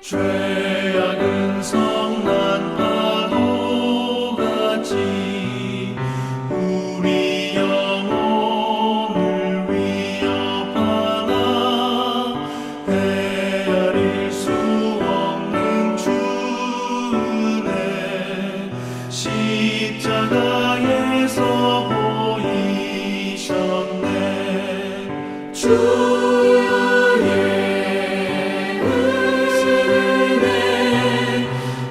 죄악은 성난 파도같이 우리 영혼을 위협하나 헤아릴 수 없는 주 은혜 십자가에서 보이셨네. 주의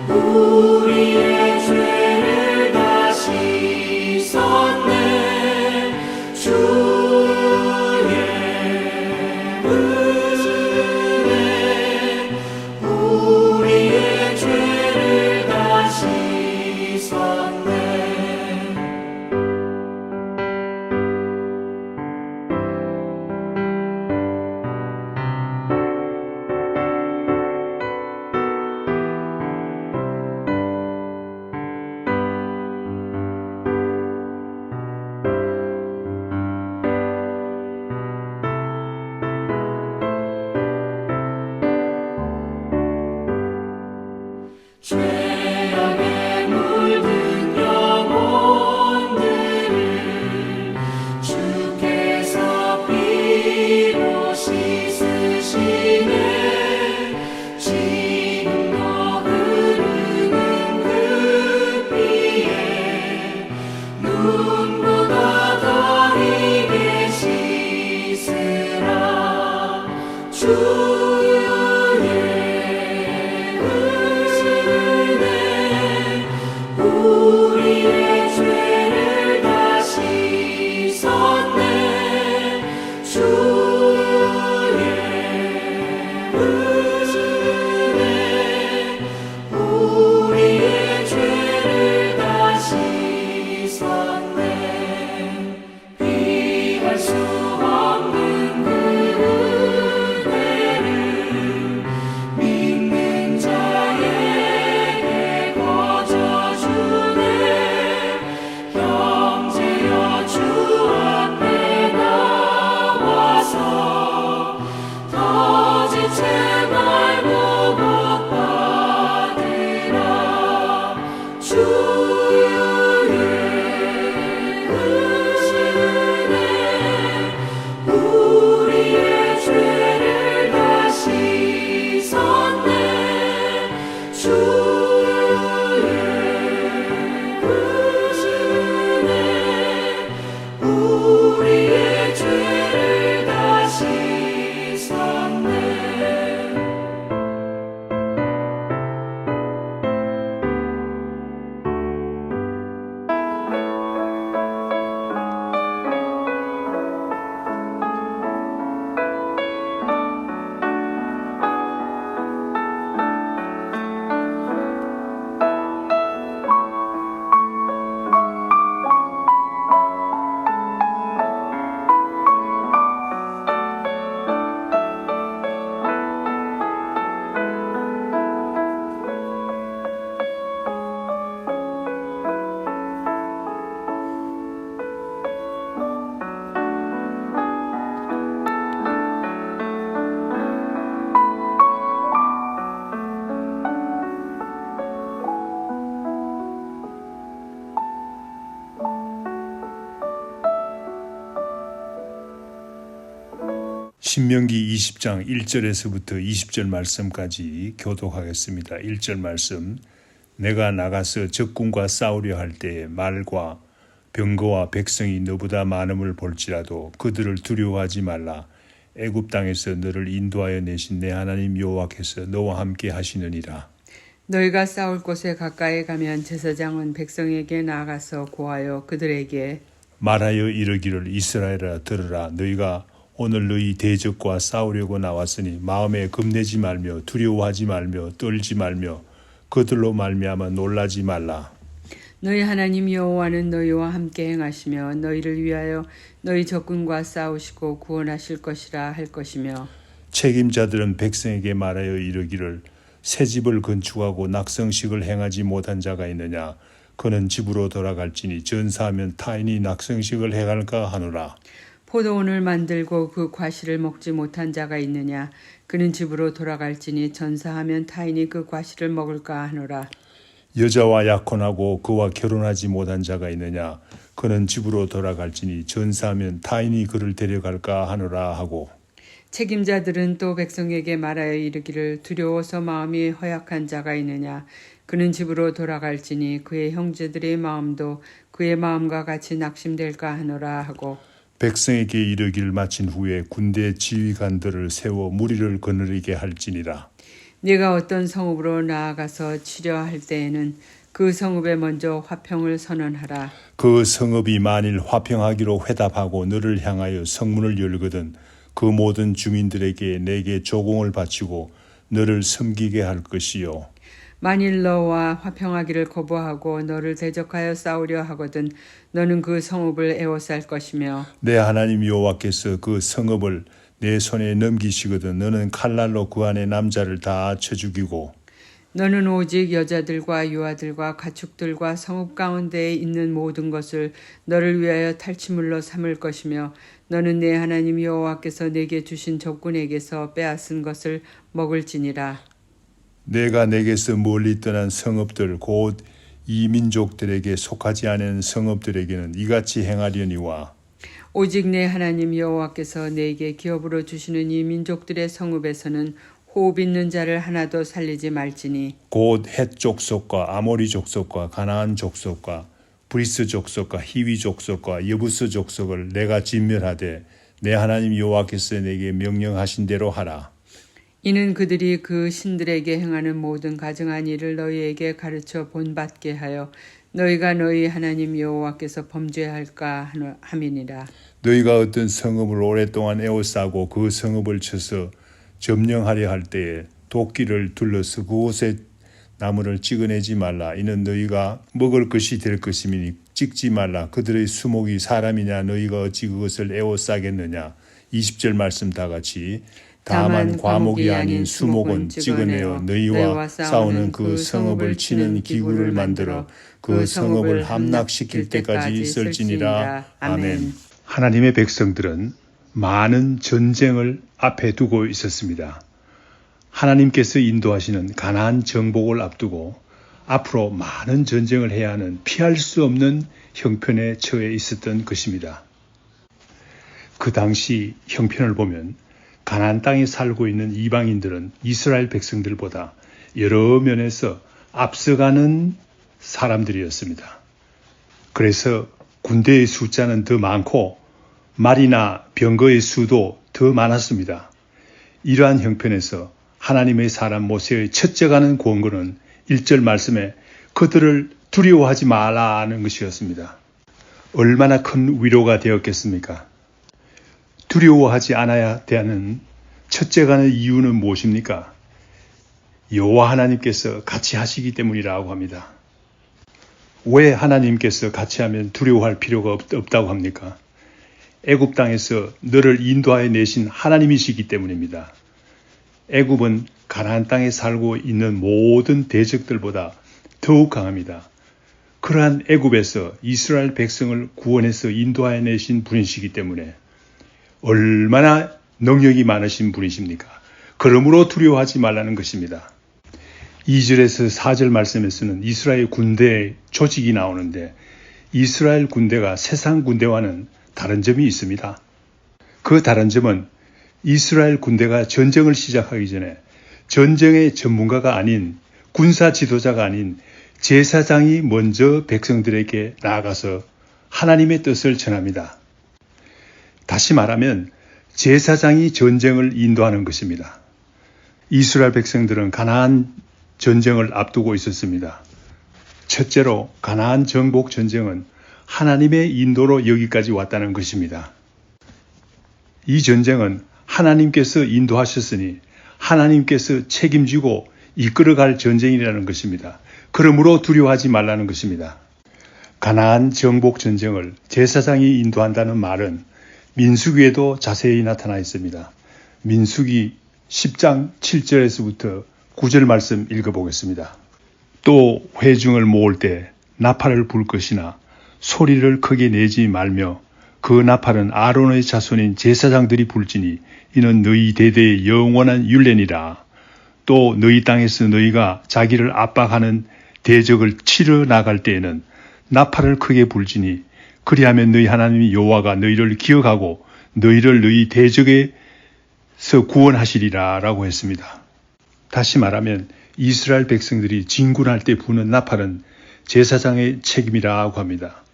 우리의 죄를 다 씻었네. 주의 은혜 우리의 죄를 다 씻었네. 죄악에 물든 영혼들을 주께서 피로 씻으시네. 지금도 흐르는 그 피에 눈보다 더 희게 씻으라. 우리의 죄를 다 씻었네. 주의 은혜 우리의 죄를 다 씻었네. 피할 수 없는 그 은혜를 믿는 자에게 거저주네. 형제여 주 앞에 나와서 더 지체 말고 복 받으라. 주의 은혜 우리의 죄를 다 씻었네. 주의 은혜 우리의 죄를 다 씻었네. 신명기 20장 1절에서부터 20절 말씀까지 교독하겠습니다. 1절 말씀. 내가 나가서 적군과 싸우려 할 때에 말과 병거와 백성이 너보다 많음을 볼지라도 그들을 두려워하지 말라. 애굽 땅에서 너를 인도하여 내신 내 하나님 여호와께서 너와 함께 하시느니라. 너희가 싸울 곳에 가까이 가면 제사장은 백성에게 나아가서 고하여 그들에게 말하여 이르기를 이스라엘아 들으라. 너희가 오늘 너희 대적과 싸우려고 나왔으니 마음에 겁내지 말며 두려워하지 말며 떨지 말며 그들로 말미암아 놀라지 말라. 너희 하나님 여호와는 너희와 함께 행하시며 너희를 위하여 너희 적군과 싸우시고 구원하실 것이라 할 것이며 책임자들은 백성에게 말하여 이르기를 새 집을 건축하고 낙성식을 행하지 못한 자가 있느냐. 그는 집으로 돌아갈지니 전사하면 타인이 낙성식을 행할까 하노라. 포도원을 만들고 그 과실을 먹지 못한 자가 있느냐? 그는 집으로 돌아갈지니 전사하면 타인이 그 과실을 먹을까 하노라. 여자와 약혼하고 그와 결혼하지 못한 자가 있느냐? 그는 집으로 돌아갈지니 전사하면 타인이 그를 데려갈까 하노라 하고, 책임자들은 또 백성에게 말하여 이르기를 두려워서 마음이 허약한 자가 있느냐? 그는 집으로 돌아갈지니 그의 형제들의 마음도 그의 마음과 같이 낙심될까 하노라 하고, 백성에게 이르기를 마친 후에 군대 지휘관들을 세워 무리를 거느리게 할지니라. 네가 어떤 성읍으로 나아가서 치려할 때에는 그 성읍에 먼저 화평을 선언하라. 그 성읍이 만일 화평하기로 회답하고 너를 향하여 성문을 열거든 그 모든 주민들에게 내게 조공을 바치고 너를 섬기게 할 것이요. 만일 너와 화평하기를 거부하고 너를 대적하여 싸우려 하거든 너는 그 성읍을 에워쌀 것이며 내 하나님 여호와께서 그 성읍을 내 손에 넘기시거든 너는 칼날로 그 안에 남자를 다 쳐 죽이고 너는 오직 여자들과 유아들과 가축들과 성읍 가운데에 있는 모든 것을 너를 위하여 탈취물로 삼을 것이며 너는 내 하나님 여호와께서 내게 주신 적군에게서 빼앗은 것을 먹을지니라. 내가 내게서 멀리 떠난 성읍들 곧 이 민족들에게 속하지 않은 성읍들에게는 이같이 행하려니와 오직 내 하나님 여호와께서 내게 기업으로 주시는 이 민족들의 성읍에서는 호흡 있는 자를 하나도 살리지 말지니 곧 헷 족속과 아모리 족속과 가나안 족속과 브리스 족속과 히위 족속과 여부스 족속을 내가 진멸하되 내 하나님 여호와께서 내게 명령하신 대로 하라. 이는 그들이 그 신들에게 행하는 모든 가증한 일을 너희에게 가르쳐 본받게 하여 너희가 너희 하나님 여호와께서 범죄할까 함이니라. 너희가 어떤 성읍을 오랫동안 에워싸고 그 성읍을 쳐서 점령하려 할 때에 도끼를 둘러서 그곳에 나무를 찍어내지 말라. 이는 너희가 먹을 것이 될 것이니 찍지 말라. 그들의 수목이 사람이냐 너희가 어찌 그것을 에워싸겠느냐. 20절 말씀 다 같이 다만 과목이 아닌 수목은 찍어내어 너희와 싸우는 그 성읍을 치는 기구를 만들어 그 성읍을 함락시킬 때까지 쓸지니라. 아멘. 하나님의 백성들은 많은 전쟁을 앞에 두고 있었습니다. 하나님께서 인도하시는 가나안 정복을 앞두고 앞으로 많은 전쟁을 해야 하는 피할 수 없는 형편에 처해 있었던 것입니다. 그 당시 형편을 보면 가나안 땅에 살고 있는 이방인들은 이스라엘 백성들보다 여러 면에서 앞서가는 사람들이었습니다. 그래서 군대의 숫자는 더 많고 말이나 병거의 수도 더 많았습니다. 이러한 형편에서 하나님의 사람 모세의 첫째 가는 권고는 1절 말씀에 그들을 두려워하지 말라는 것이었습니다. 얼마나 큰 위로가 되었겠습니까? 두려워하지 않아야 되는 첫째 가는 이유는 무엇입니까? 여호와 하나님께서 같이 하시기 때문이라고 합니다. 왜 하나님께서 같이 하면 두려워할 필요가 없다고 합니까? 애굽 땅에서 너를 인도하여 내신 하나님이시기 때문입니다. 애굽은 가나안 땅에 살고 있는 모든 대적들보다 더욱 강합니다. 그러한 애굽에서 이스라엘 백성을 구원해서 인도하여 내신 분이시기 때문에 얼마나 능력이 많으신 분이십니까? 그러므로 두려워하지 말라는 것입니다. 2절에서 4절 말씀에서는 이스라엘 군대의 조직이 나오는데 이스라엘 군대가 세상 군대와는 다른 점이 있습니다. 그 다른 점은 이스라엘 군대가 전쟁을 시작하기 전에 전쟁의 전문가가 아닌 군사 지도자가 아닌 제사장이 먼저 백성들에게 나아가서 하나님의 뜻을 전합니다. 다시 말하면 제사장이 전쟁을 인도하는 것입니다. 이스라엘 백성들은 가나안 전쟁을 앞두고 있었습니다. 첫째로 가나안 정복 전쟁은 하나님의 인도로 여기까지 왔다는 것입니다. 이 전쟁은 하나님께서 인도하셨으니 하나님께서 책임지고 이끌어갈 전쟁이라는 것입니다. 그러므로 두려워하지 말라는 것입니다. 가나안 정복 전쟁을 제사장이 인도한다는 말은 민수기에도 자세히 나타나 있습니다. 민수기 10장 7절에서부터 9절 말씀 읽어보겠습니다. 또 회중을 모을 때 나팔을 불 것이나 소리를 크게 내지 말며 그 나팔은 아론의 자손인 제사장들이 불지니 이는 너희 대대의 영원한 율례니라. 또 너희 땅에서 너희가 자기를 압박하는 대적을 치러 나갈 때에는 나팔을 크게 불지니 그리하면 너희 하나님 여호와가 너희를 기억하고 너희를 너희 대적에서 구원하시리라 라고 했습니다. 다시 말하면 이스라엘 백성들이 진군할 때 부는 나팔은 제사장의 책임이라고 합니다.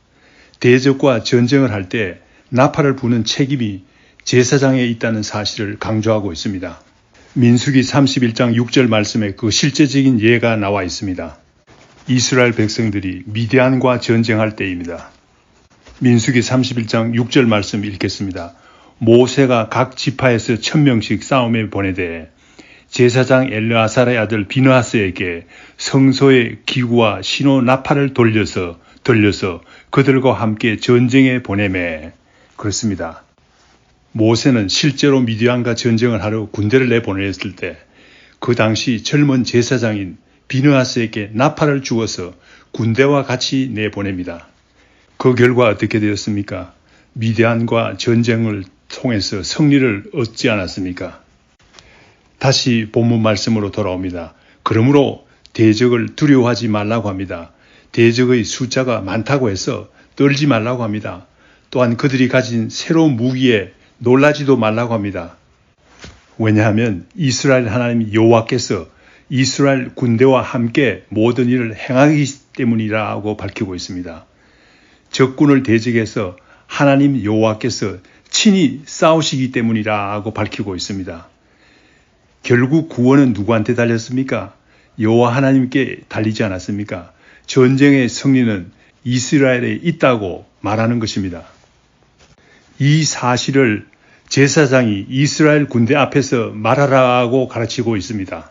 대적과 전쟁을 할 때 나팔을 부는 책임이 제사장에 있다는 사실을 강조하고 있습니다. 민수기 31장 6절 말씀에 그 실제적인 예가 나와 있습니다. 이스라엘 백성들이 미디안과 전쟁할 때입니다. 민수기 31장 6절 말씀 읽겠습니다. 모세가 각 지파에서 1000명씩 싸움에 보내되 제사장 엘르아살의 아들 비느하스에게 성소의 기구와 신호 나팔을 돌려서 그들과 함께 전쟁에 보내매. 그렇습니다. 모세는 실제로 미디안과 전쟁을 하러 군대를 내보냈을 때 그 당시 젊은 제사장인 비느하스에게 나팔을 주어서 군대와 같이 내보냅니다. 그 결과 어떻게 되었습니까? 미디안과 전쟁을 통해서 승리를 얻지 않았습니까? 다시 본문 말씀으로 돌아옵니다. 그러므로 대적을 두려워하지 말라고 합니다. 대적의 숫자가 많다고 해서 떨지 말라고 합니다. 또한 그들이 가진 새로운 무기에 놀라지도 말라고 합니다. 왜냐하면 이스라엘 하나님 여호와께서 이스라엘 군대와 함께 모든 일을 행하기 때문이라고 밝히고 있습니다. 적군을 대적해서 하나님 여호와께서 친히 싸우시기 때문이라고 밝히고 있습니다. 결국 구원은 누구한테 달렸습니까? 여호와 하나님께 달리지 않았습니까? 전쟁의 승리는 이스라엘에 있다고 말하는 것입니다. 이 사실을 제사장이 이스라엘 군대 앞에서 말하라고 가르치고 있습니다.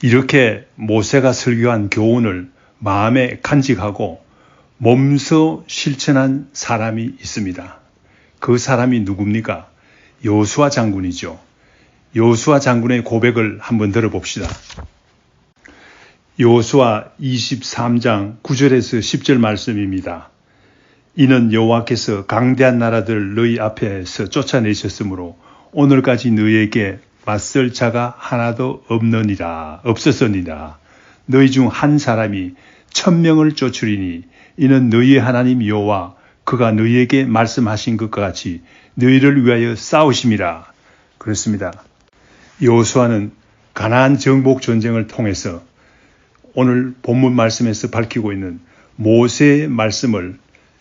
이렇게 모세가 설교한 교훈을 마음에 간직하고 몸소 실천한 사람이 있습니다. 그 사람이 누굽니까? 여호수아 장군이죠. 여호수아 장군의 고백을 한번 들어봅시다. 여호수아 23장 9절에서 10절 말씀입니다. 이는 여호와께서 강대한 나라들 너희 앞에서 쫓아내셨으므로 오늘까지 너희에게 맞설 자가 하나도 없었으니라. 너희 중 한 사람이 1000명을 쫓으리니 이는 너희의 하나님 여호와 그가 너희에게 말씀하신 것과 같이 너희를 위하여 싸우심이라. 그렇습니다. 여호수아는 가나안 정복 전쟁을 통해서 오늘 본문 말씀에서 밝히고 있는 모세의 말씀을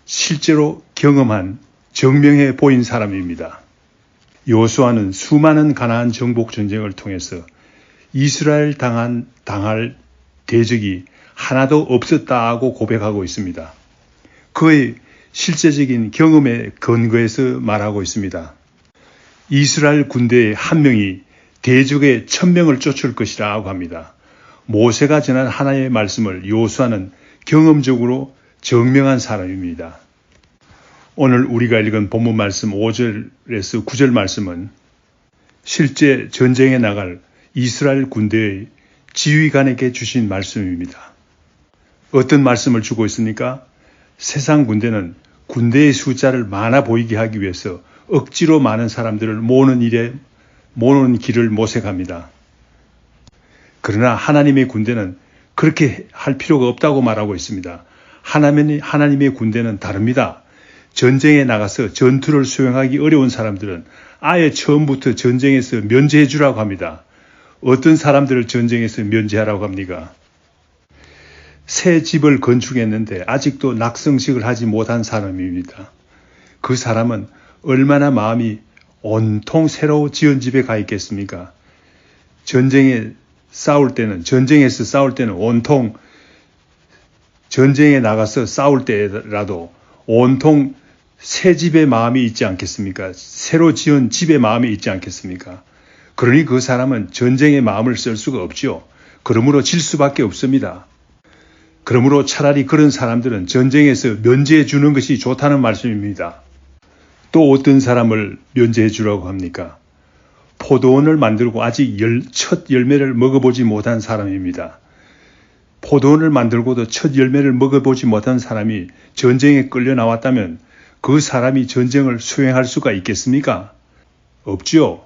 실제로 경험한 증명해 보인 사람입니다. 여호수아는 수많은 가나안 정복 전쟁을 통해서 이스라엘 당할 대적이 하나도 없었다고 고백하고 있습니다. 그의 실제적인 경험에 근거해서 말하고 있습니다. 이스라엘 군대의 한 명이 대적의 1000명을 쫓을 것이라고 합니다. 모세가 전한 하나님의 말씀을 여호수아는 경험적으로 증명한 사람입니다. 오늘 우리가 읽은 본문 말씀 5절에서 9절 말씀은 실제 전쟁에 나갈 이스라엘 군대의 지휘관에게 주신 말씀입니다. 어떤 말씀을 주고 있습니까? 세상 군대는 군대의 숫자를 많아 보이게 하기 위해서 억지로 많은 사람들을 모으는 길을 모색합니다. 그러나 하나님의 군대는 그렇게 할 필요가 없다고 말하고 있습니다. 하나님의 군대는 다릅니다. 전쟁에 나가서 전투를 수행하기 어려운 사람들은 아예 처음부터 전쟁에서 면제해 주라고 합니다. 어떤 사람들을 전쟁에서 면제하라고 합니까? 새 집을 건축했는데 아직도 낙성식을 하지 못한 사람입니다. 그 사람은 얼마나 마음이 온통 새로 지은 집에 가 있겠습니까? 전쟁에서 싸울 때는 온통 전쟁에 나가서 싸울 때라도 온통 새 집의 마음이 있지 않겠습니까? 새로 지은 집의 마음이 있지 않겠습니까? 그러니 그 사람은 전쟁의 마음을 쓸 수가 없죠. 그러므로 질 수밖에 없습니다. 그러므로 차라리 그런 사람들은 전쟁에서 면제해 주는 것이 좋다는 말씀입니다. 또 어떤 사람을 면제해 주라고 합니까? 포도원을 만들고 아직 첫 열매를 먹어보지 못한 사람입니다. 포도원을 만들고도 첫 열매를 먹어보지 못한 사람이 전쟁에 끌려 나왔다면 그 사람이 전쟁을 수행할 수가 있겠습니까? 없지요.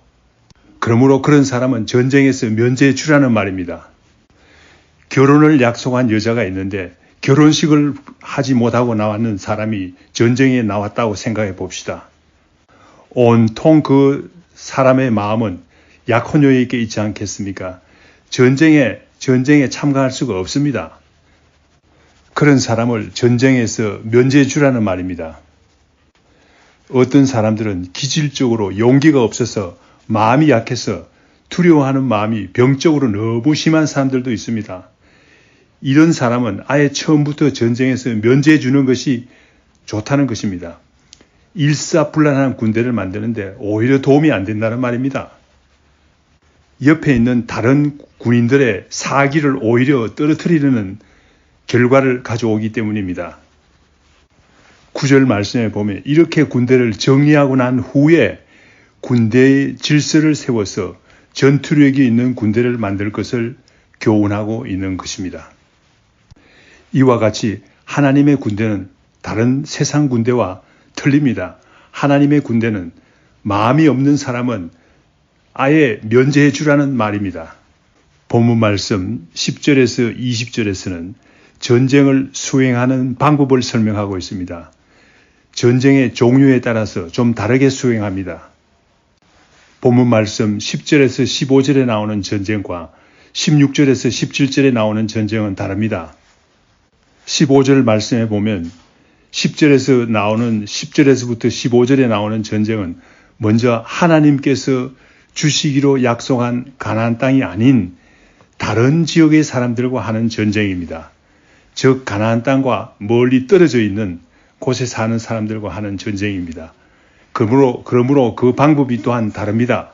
그러므로 그런 사람은 전쟁에서 면제해 주라는 말입니다. 결혼을 약속한 여자가 있는데 결혼식을 하지 못하고 나왔는 사람이 전쟁에 나왔다고 생각해 봅시다. 온통 그 사람의 마음은 약혼녀에 있지 않겠습니까? 전쟁에 참가할 수가 없습니다. 그런 사람을 전쟁에서 면제해 주라는 말입니다. 어떤 사람들은 기질적으로 용기가 없어서 마음이 약해서 두려워하는 마음이 병적으로 너무 심한 사람들도 있습니다. 이런 사람은 아예 처음부터 전쟁에서 면제해 주는 것이 좋다는 것입니다. 일사불란한 군대를 만드는데 오히려 도움이 안 된다는 말입니다. 옆에 있는 다른 군인들의 사기를 오히려 떨어뜨리려는 결과를 가져오기 때문입니다. 9절 말씀에 보면 이렇게 군대를 정리하고 난 후에 군대의 질서를 세워서 전투력이 있는 군대를 만들 것을 교훈하고 있는 것입니다. 이와 같이 하나님의 군대는 다른 세상 군대와 틀립니다. 하나님의 군대는 마음이 없는 사람은 아예 면제해 주라는 말입니다. 본문 말씀 10절에서 20절에서는 전쟁을 수행하는 방법을 설명하고 있습니다. 전쟁의 종류에 따라서 좀 다르게 수행합니다. 본문 말씀 10절에서 15절에 나오는 전쟁과 16절에서 17절에 나오는 전쟁은 다릅니다. 15절 말씀에 보면 10절에서부터 15절에 나오는 전쟁은 먼저 하나님께서 주시기로 약속한 가나안 땅이 아닌 다른 지역의 사람들과 하는 전쟁입니다. 즉 가나안 땅과 멀리 떨어져 있는 곳에 사는 사람들과 하는 전쟁입니다. 그러므로 그 방법이 또한 다릅니다.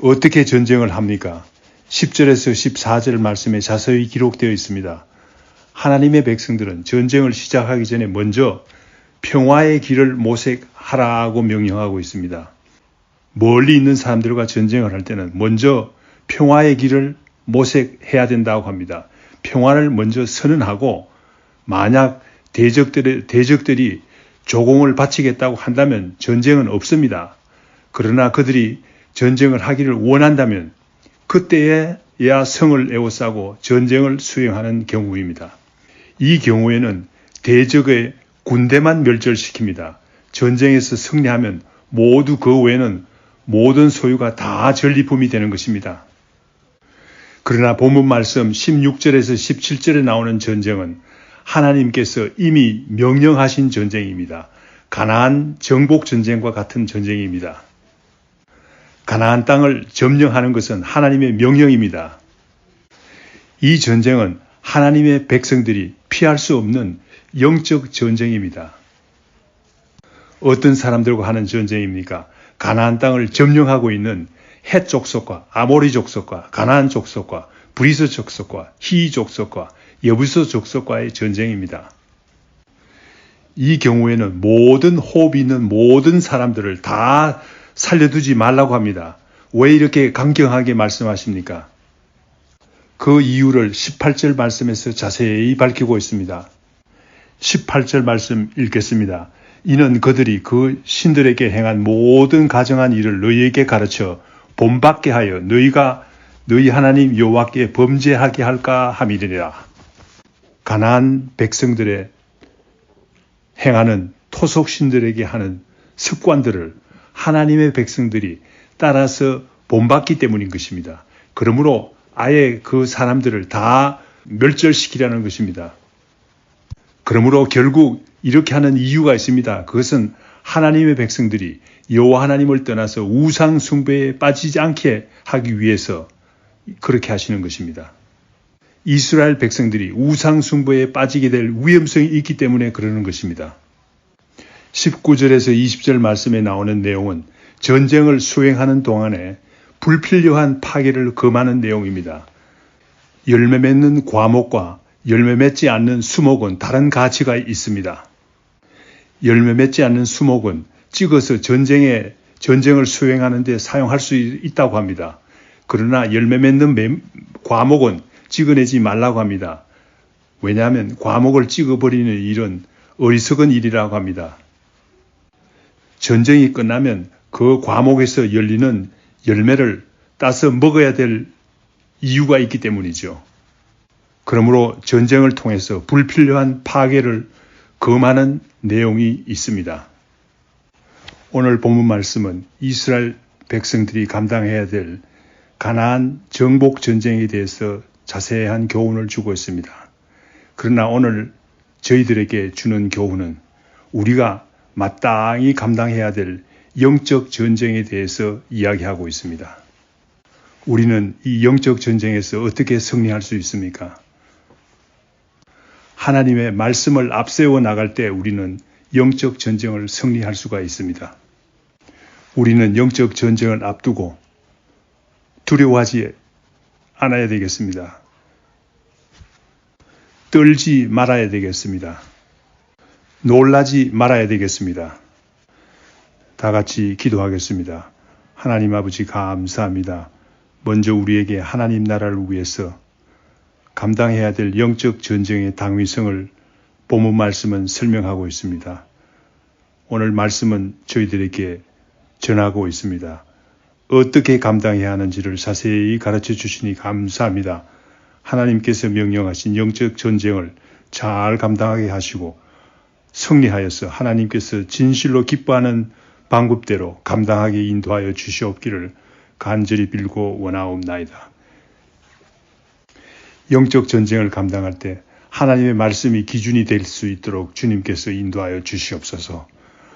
어떻게 전쟁을 합니까? 10절에서 14절 말씀에 자세히 기록되어 있습니다. 하나님의 백성들은 전쟁을 시작하기 전에 먼저 평화의 길을 모색하라고 명령하고 있습니다. 멀리 있는 사람들과 전쟁을 할 때는 먼저 평화의 길을 모색해야 된다고 합니다. 평화를 먼저 선언하고 만약 대적들이 조공을 바치겠다고 한다면 전쟁은 없습니다. 그러나 그들이 전쟁을 하기를 원한다면 그때에야 성을 에워싸고 전쟁을 수행하는 경우입니다. 이 경우에는 대적의 군대만 멸절시킵니다. 전쟁에서 승리하면 모두 그 외에는 모든 소유가 다 전리품이 되는 것입니다. 그러나 본문 말씀 16절에서 17절에 나오는 전쟁은 하나님께서 이미 명령하신 전쟁입니다. 가나안 정복 전쟁과 같은 전쟁입니다. 가나안 땅을 점령하는 것은 하나님의 명령입니다. 이 전쟁은 하나님의 백성들이 피할 수 없는 영적 전쟁입니다. 어떤 사람들과 하는 전쟁입니까? 가나안 땅을 점령하고 있는 헷 족속과 아모리 족속과 가나안 족속과 브리스 족속과 히 족속과 여부스 족속과의 전쟁입니다. 이 경우에는 모든 호흡이 있는 모든 사람들을 다 살려두지 말라고 합니다. 왜 이렇게 강경하게 말씀하십니까? 그 이유를 18절 말씀에서 자세히 밝히고 있습니다. 18절 말씀 읽겠습니다. 이는 그들이 그 신들에게 행한 모든 가정한 일을 너희에게 가르쳐 본받게 하여 너희가 너희 하나님 여호와께 범죄하게 할까 함이니라. 가나안 백성들의 행하는 토속 신들에게 하는 습관들을 하나님의 백성들이 따라서 본받기 때문인 것입니다. 그러므로 아예 그 사람들을 다 멸절시키려는 것입니다. 그러므로 결국 이렇게 하는 이유가 있습니다. 그것은 하나님의 백성들이 여호와 하나님을 떠나서 우상 숭배에 빠지지 않게 하기 위해서 그렇게 하시는 것입니다. 이스라엘 백성들이 우상 숭배에 빠지게 될 위험성이 있기 때문에 그러는 것입니다. 19절에서 20절 말씀에 나오는 내용은 전쟁을 수행하는 동안에 불필요한 파괴를 금하는 내용입니다. 열매 맺는 과목과 열매 맺지 않는 수목은 다른 가치가 있습니다. 열매 맺지 않는 수목은 찍어서 전쟁을 수행하는 데 사용할 수 있다고 합니다. 그러나 열매 맺는 과목은 찍어내지 말라고 합니다. 왜냐하면 과목을 찍어버리는 일은 어리석은 일이라고 합니다. 전쟁이 끝나면 그 과목에서 열리는 열매를 따서 먹어야 될 이유가 있기 때문이죠. 그러므로 전쟁을 통해서 불필요한 파괴를 금하는 내용이 있습니다. 오늘 본문 말씀은 이스라엘 백성들이 감당해야 될 가나안 정복 전쟁에 대해서 자세한 교훈을 주고 있습니다. 그러나 오늘 저희들에게 주는 교훈은 우리가 마땅히 감당해야 될 영적 전쟁에 대해서 이야기하고 있습니다. 우리는 이 영적 전쟁에서 어떻게 승리할 수 있습니까? 하나님의 말씀을 앞세워 나갈 때 우리는 영적 전쟁을 승리할 수가 있습니다. 우리는 영적 전쟁을 앞두고 두려워하지 않아야 되겠습니다. 떨지 말아야 되겠습니다. 놀라지 말아야 되겠습니다. 다 같이 기도하겠습니다. 하나님 아버지 감사합니다. 먼저 우리에게 하나님 나라를 위해서 감당해야 될 영적 전쟁의 당위성을 본문 말씀은 설명하고 있습니다. 오늘 말씀은 저희들에게 전하고 있습니다. 어떻게 감당해야 하는지를 자세히 가르쳐 주시니 감사합니다. 하나님께서 명령하신 영적 전쟁을 잘 감당하게 하시고 승리하여서 하나님께서 진실로 기뻐하는 방법대로 감당하게 인도하여 주시옵기를 간절히 빌고 원하옵나이다. 영적 전쟁을 감당할 때 하나님의 말씀이 기준이 될 수 있도록 주님께서 인도하여 주시옵소서.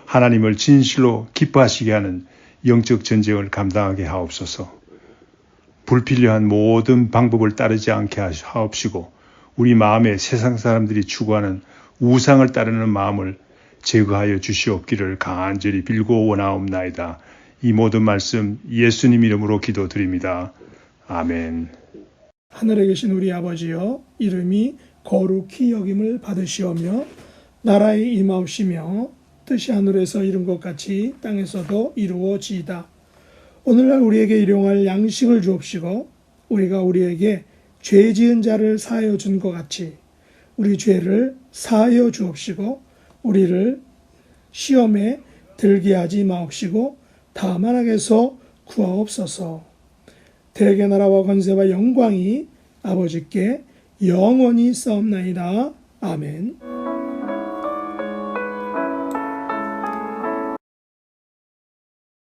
하나님을 진실로 기뻐하시게 하는 영적 전쟁을 감당하게 하옵소서. 불필요한 모든 방법을 따르지 않게 하옵시고 우리 마음에 세상 사람들이 추구하는 우상을 따르는 마음을 제거하여 주시옵기를 간절히 빌고 원하옵나이다. 이 모든 말씀 예수님 이름으로 기도드립니다. 아멘. 하늘에 계신 우리 아버지여, 이름이 거룩히 여김을 받으시오며 나라에 임하옵시며 뜻이 하늘에서 이룬 것 같이 땅에서도 이루어지이다. 오늘날 우리에게 일용할 양식을 주옵시고 우리가 우리에게 죄 지은 자를 사하여 준 것 같이 우리 죄를 사하여 주옵시고 우리를 시험에 들게 하지 마옵시고 다만 악에서 구하옵소서. 대개 나라와 권세와 영광이 아버지께 영원히 싸움나이다. 아멘.